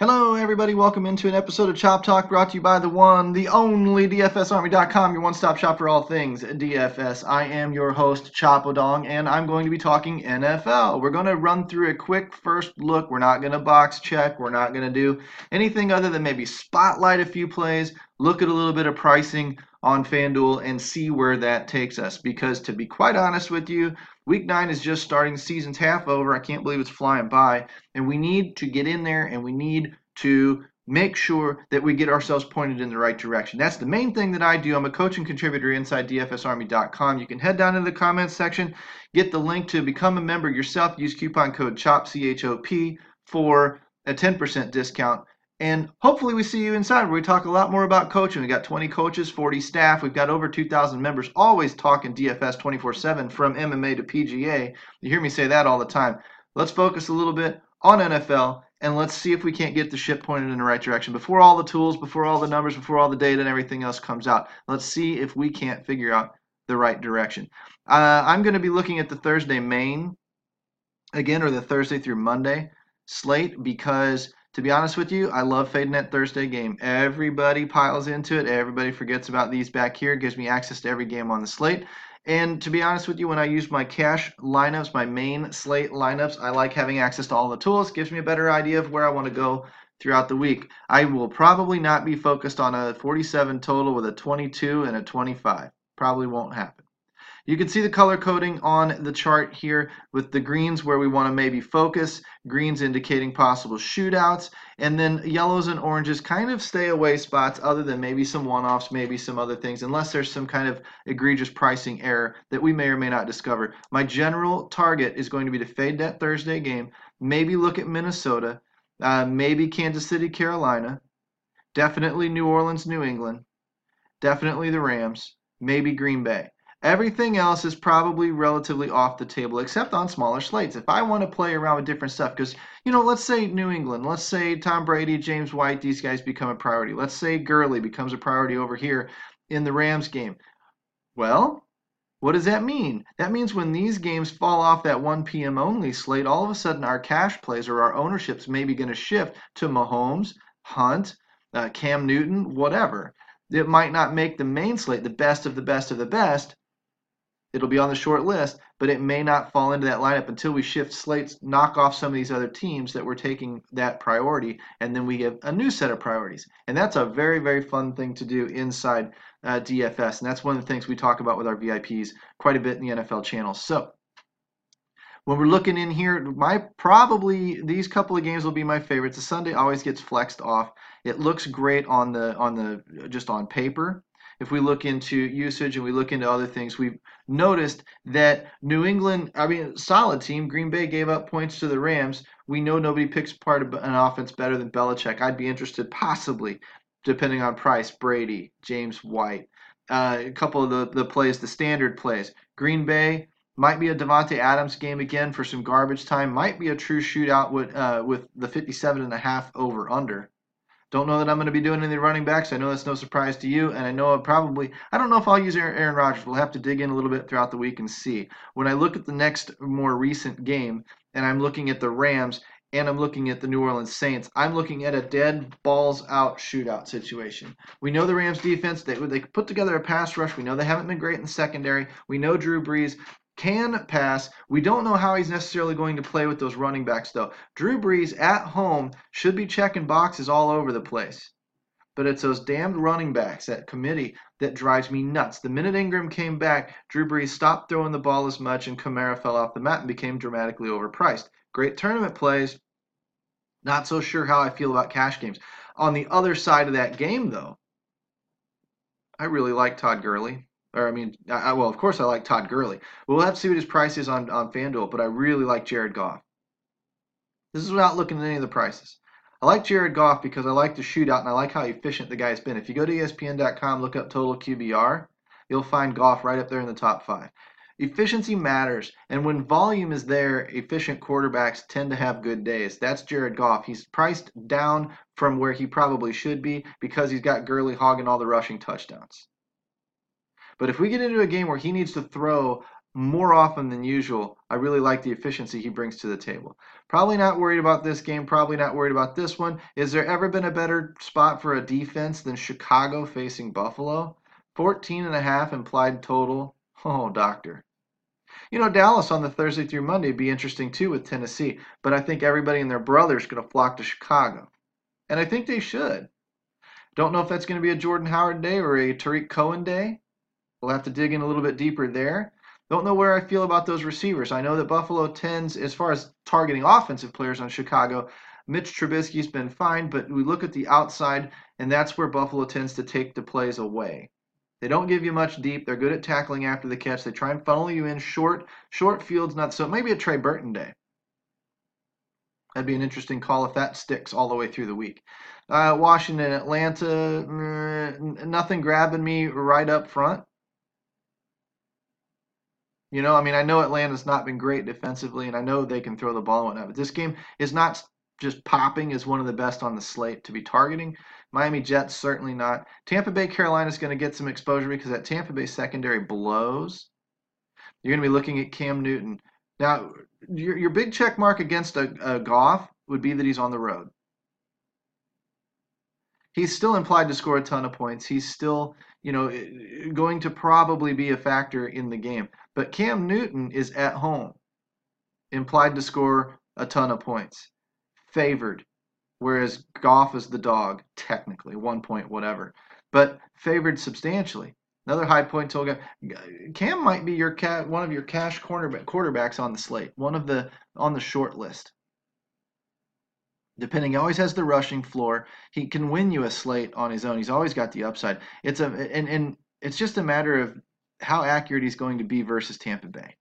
Hello, everybody. Welcome into an episode of Chop Talk brought to you by the one, the only DFSArmy.com, your one-stop shop for all things DFS. I am your host, Chapadong, and I'm going to be talking NFL. We're going to run through a quick first look. We're not going to box check. We're not going to do anything other than maybe spotlight a few plays, look at a little bit of pricing on Fanduel, and see where that takes us. Because to be quite honest with you, Week 9 is just starting. The season's half over. I can't believe it's flying by. And we need to get in there and we need to make sure that we get ourselves pointed in the right direction. That's the main thing that I do. I'm a coach and contributor inside DFSArmy.com. You can head down into the comments section, get the link to become a member yourself. Use coupon code CHOP, C-H-O-P, for a 10% discount. And hopefully we see you inside where we talk a lot more about coaching. We got 20 coaches, 40 staff. We've got over 2,000 members, always talking DFS 24/7 from MMA to PGA. You hear me say that all the time. Let's focus a little bit on NFL, and let's see if we can't get the ship pointed in the right direction. Before all the tools, before all the numbers, before all the data and everything else comes out, let's see if we can't figure out the right direction. I'm going to be looking at the Thursday main, again, or the Thursday through Monday slate, because to be honest with you, I love fading that Thursday game. Everybody piles into it. Everybody forgets about these back here. It gives me access to every game on the slate. And to be honest with you, when I use my cash lineups, my main slate lineups, I like having access to all the tools. It gives me a better idea of where I want to go throughout the week. I will probably not be focused on a 47 total with a 22 and a 25. Probably won't happen. You can see the color coding on the chart here with the greens where we want to maybe focus, greens indicating possible shootouts, and then yellows and oranges kind of stay away spots other than maybe some one-offs, maybe some other things, unless there's some kind of egregious pricing error that we may or may not discover. My general target is going to be to fade that Thursday game, maybe look at Minnesota, maybe Kansas City, Carolina, definitely New Orleans, New England, definitely the Rams, maybe Green Bay. Everything else is probably relatively off the table, except on smaller slates. If I want to play around with different stuff, because, let's say New England, let's say Tom Brady, James White, these guys become a priority. Let's say Gurley becomes a priority over here in the Rams game. Well, what does that mean? That means when these games fall off that 1 p.m. only slate, all of a sudden our cash plays or our ownerships may be going to shift to Mahomes, Hunt, Cam Newton, whatever. It might not make the main slate the best of the best of the best. It'll be on the short list, but it may not fall into that lineup until we shift slates, knock off some of these other teams that were taking that priority, and then we have a new set of priorities. And that's a very, very fun thing to do inside DFS, and that's one of the things we talk about with our VIPs quite a bit in the NFL channel. So when we're looking in here, these couple of games will be my favorites. The Sunday always gets flexed off. It looks great on the just on paper. If we look into usage and we look into other things, we've noticed that New England, solid team. Green Bay gave up points to the Rams. We know nobody picks apart an offense better than Belichick. I'd be interested, possibly, depending on price, Brady, James White. A couple of the plays, the standard plays. Green Bay might be a Devontae Adams game again for some garbage time. Might be a true shootout with the 57.5 over-under. Don't know that I'm going to be doing any running backs. I know that's no surprise to you, and I know I don't know if I'll use Aaron Rodgers. We'll have to dig in a little bit throughout the week and see. When I look at the next more recent game, and I'm looking at the Rams, and I'm looking at the New Orleans Saints, I'm looking at a dead balls out shootout situation. We know the Rams defense, they put together a pass rush. We know they haven't been great in the secondary. We know Drew Brees can pass. We don't know how he's necessarily going to play with those running backs, though. Drew Brees at home should be checking boxes all over the place. But it's those damned running backs, that committee, that drives me nuts. The minute Ingram came back, Drew Brees stopped throwing the ball as much, and Kamara fell off the mat and became dramatically overpriced. Great tournament plays. Not so sure how I feel about cash games. On the other side of that game, though, I really like Todd Gurley. Well, of course I like Todd Gurley. We'll have to see what his price is on FanDuel, but I really like Jared Goff. This is without looking at any of the prices. I like Jared Goff because I like the shootout, and I like how efficient the guy's been. If you go to ESPN.com, look up total QBR, you'll find Goff right up there in the top 5. Efficiency matters, and when volume is there, efficient quarterbacks tend to have good days. That's Jared Goff. He's priced down from where he probably should be because he's got Gurley hogging all the rushing touchdowns. But if we get into a game where he needs to throw more often than usual, I really like the efficiency he brings to the table. Probably not worried about this game. Probably not worried about this one. Is there ever been a better spot for a defense than Chicago facing Buffalo? 14.5 implied total. Oh, doctor. Dallas on the Thursday through Monday would be interesting too with Tennessee, but I think everybody and their brother's going to flock to Chicago. And I think they should. Don't know if that's going to be a Jordan Howard day or a Tariq Cohen day. We'll have to dig in a little bit deeper there. Don't know where I feel about those receivers. I know that Buffalo tends, as far as targeting offensive players on Chicago, Mitch Trubisky's been fine, but we look at the outside, and that's where Buffalo tends to take the plays away. They don't give you much deep. They're good at tackling after the catch. They try and funnel you in short fields, not so. Maybe a Trey Burton day. That'd be an interesting call if that sticks all the way through the week. Washington, Atlanta, nothing grabbing me right up front. I know Atlanta's not been great defensively, and I know they can throw the ball and whatnot, but this game is not just popping as one of the best on the slate to be targeting. Miami Jets, certainly not. Tampa Bay, Carolina is going to get some exposure because that Tampa Bay secondary blows. You're going to be looking at Cam Newton. Now, your big check mark against a Goff would be that he's on the road. He's still implied to score a ton of points. He's still, going to probably be a factor in the game. But Cam Newton is at home, implied to score a ton of points, favored, whereas Goff is the dog, technically, 1 point, whatever, but favored substantially. Another high point total guy. Cam might be one of your cash quarterbacks on the slate, on the short list. Depending, he always has the rushing floor. He can win you a slate on his own. He's always got the upside. And it's just a matter of how accurate he's going to be versus Tampa Bay.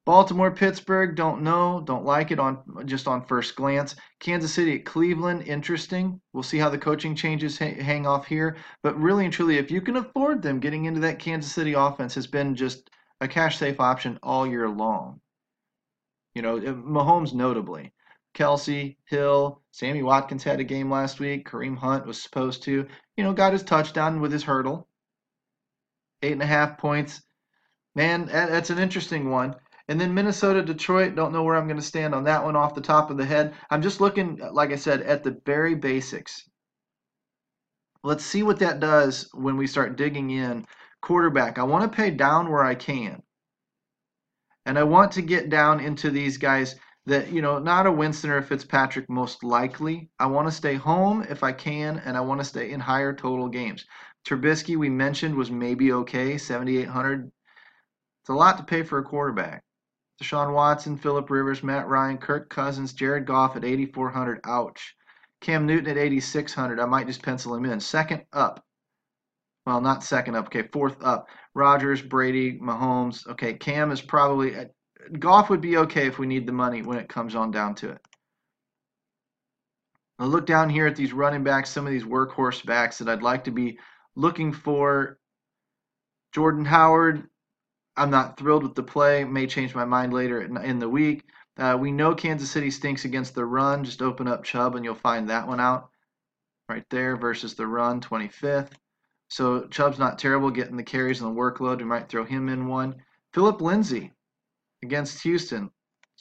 Baltimore, Pittsburgh, don't know, don't like it on first glance. Kansas City at Cleveland, interesting. We'll see how the coaching changes hang off here. But really and truly, if you can afford them, getting into that Kansas City offense has been just a cash safe option all year long. Mahomes notably. Kelsey, Hill, Sammy Watkins had a game last week. Kareem Hunt was supposed to. Got his touchdown with his hurdle. 8.5 points. Man, that's an interesting one. And then Minnesota, Detroit, don't know where I'm going to stand on that one off the top of the head. I'm just looking, like I said, at the very basics. Let's see what that does when we start digging in. Quarterback, I want to pay down where I can. And I want to get down into these guys that, not a Winston or a Fitzpatrick most likely. I want to stay home if I can, and I want to stay in higher total games. Trubisky, we mentioned, was maybe okay, 7,800. It's a lot to pay for a quarterback. Deshaun Watson, Phillip Rivers, Matt Ryan, Kirk Cousins, Jared Goff at 8,400. Ouch. Cam Newton at 8,600. I might just pencil him in. Second up. Well, not second up. Okay, fourth up. Rodgers, Brady, Mahomes. Okay, Cam is probably Goff would be okay if we need the money when it comes on down to it. Now look down here at these running backs, some of these workhorse backs that I'd like to be looking for. Jordan Howard, I'm not thrilled with the play. May change my mind later in the week. We know Kansas City stinks against the run. Just open up Chubb and you'll find that one out right there versus the run, 25th. So Chubb's not terrible getting the carries and the workload. We might throw him in one. Phillip Lindsay against Houston.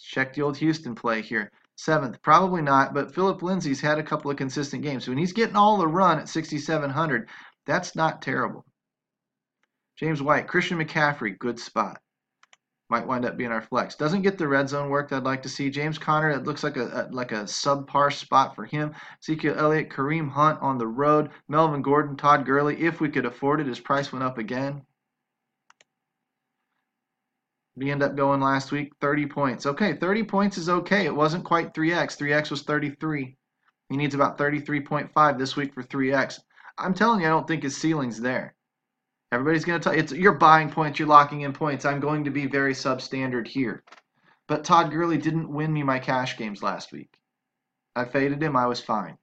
Check the old Houston play here. 7th, probably not, but Phillip Lindsay's had a couple of consistent games. So when he's getting all the run at 6,700, that's not terrible. James White, Christian McCaffrey, good spot. Might wind up being our flex. Doesn't get the red zone work that I'd like to see. James Conner, it looks like a subpar spot for him. Ezekiel Elliott, Kareem Hunt on the road. Melvin Gordon, Todd Gurley, if we could afford it. His price went up again. We end up going last week, 30 points. Okay, 30 points is okay. It wasn't quite 3x. 3x was 33. He needs about 33.5 this week for 3x. I'm telling you, I don't think his ceiling's there. Everybody's going to tell you, you're buying points, you're locking in points. I'm going to be very substandard here. But Todd Gurley didn't win me my cash games last week. I faded him. I was fine.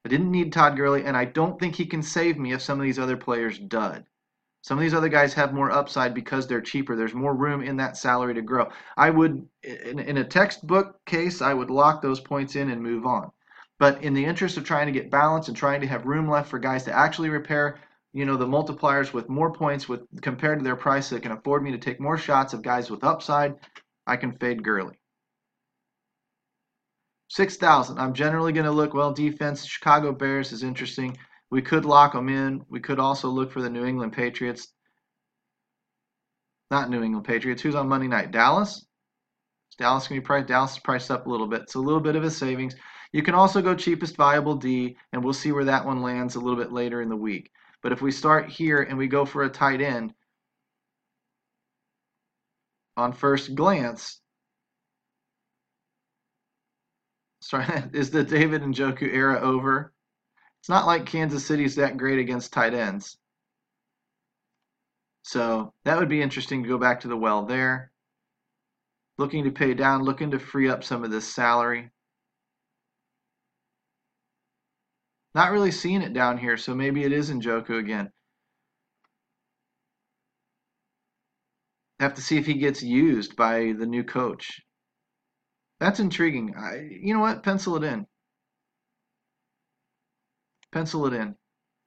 I didn't need Todd Gurley, and I don't think he can save me if some of these other players dud. Some of these other guys have more upside because they're cheaper. There's more room in that salary to grow. I would, in a textbook case, I would lock those points in and move on. But in the interest of trying to get balance and trying to have room left for guys to actually repair the multipliers with more points compared to their price that can afford me to take more shots of guys with upside, I can fade Gurley. 6,000. I'm generally going to look, well, defense. Chicago Bears is interesting. We could lock them in. We could also look for the New England Patriots. Not New England Patriots. Who's on Monday night? Dallas? Is Dallas going to be priced? Dallas is priced up a little bit. It's a little bit of a savings. You can also go cheapest viable D, and we'll see where that one lands a little bit later in the week. But if we start here and we go for a tight end, on first glance, is the David Njoku era over? It's not like Kansas City's that great against tight ends. So that would be interesting to go back to the well there. Looking to pay down, looking to free up some of this salary. Not really seeing it down here, so maybe it is Njoku again. Have to see if he gets used by the new coach. That's intriguing. You know what? Pencil it in. Pencil it in.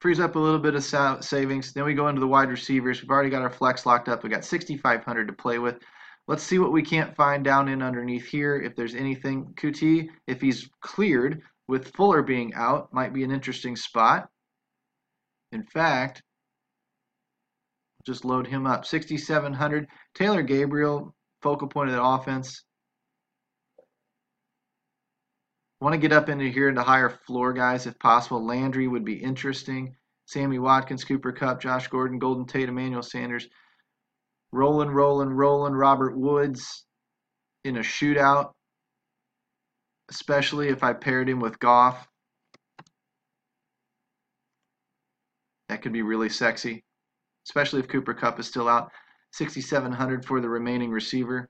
Frees up a little bit of savings. Then we go into the wide receivers. We've already got our flex locked up. We got 6,500 to play with. Let's see what we can't find down in underneath here. If there's anything, QT, if he's cleared with Fuller being out, might be an interesting spot. In fact, just load him up. 6,700. Taylor Gabriel, focal point of the offense. Want to get up into here into higher floor guys if possible. Landry would be interesting. Sammy Watkins, Cooper Kupp, Josh Gordon, Golden Tate, Emmanuel Sanders. Rolling. Robert Woods in a shootout, especially if I paired him with Goff. That could be really sexy, especially if Cooper Kupp is still out. 6,700 for the remaining receiver.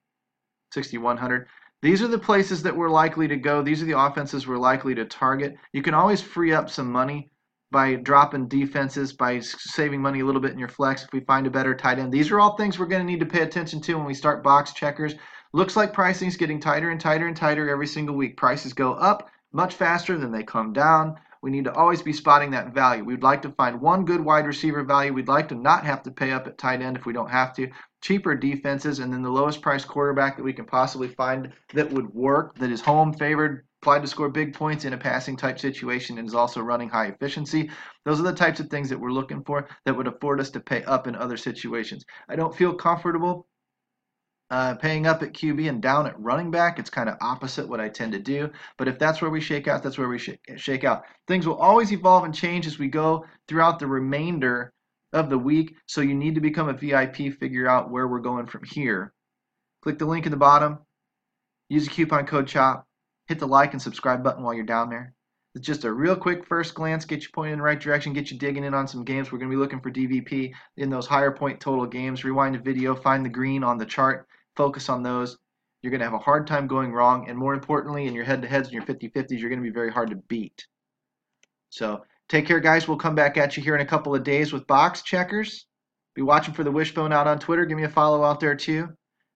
6,100. These are the places that we're likely to go. These are the offenses we're likely to target. You can always free up some money by dropping defenses, by saving money a little bit in your flex if we find a better tight end. These are all things we're going to need to pay attention to when we start box checkers. Looks like pricing is getting tighter and tighter and tighter every single week. Prices go up much faster than they come down. We need to always be spotting that value. We'd like to find one good wide receiver value. We'd like to not have to pay up at tight end if we don't have to. Cheaper defenses, and then the lowest price quarterback that we can possibly find that would work, that is home favored, applied to score big points in a passing type situation, and is also running high efficiency. Those are the types of things that we're looking for that would afford us to pay up in other situations. I don't feel comfortable paying up at QB and down at running back. It's kind of opposite what I tend to do. But if that's where we shake out, that's where we shake out. Things will always evolve and change as we go throughout the remainder of the week. So you need to become a VIP, figure out where we're going from here. Click the link in the bottom. Use the coupon code CHOP. Hit the like and subscribe button while you're down there. It's just a real quick first glance, get you pointed in the right direction, get you digging in on some games. We're going to be looking for DVP in those higher point total games. Rewind the video, find the green on the chart. Focus on those. You're going to have a hard time going wrong, and more importantly, in your head-to-heads and your 50-50s, you're going to be very hard to beat. So take care, guys. We'll come back at you here in a couple of days with box checkers. Be watching for the Wishbone out on Twitter. Give me a follow out there too.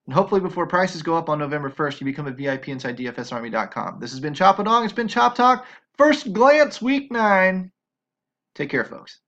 And hopefully before prices go up on November 1st, you become a VIP inside DFSArmy.com. This has been ChopTalk. It's been ChopTalk. First glance, week 9. Take care, folks.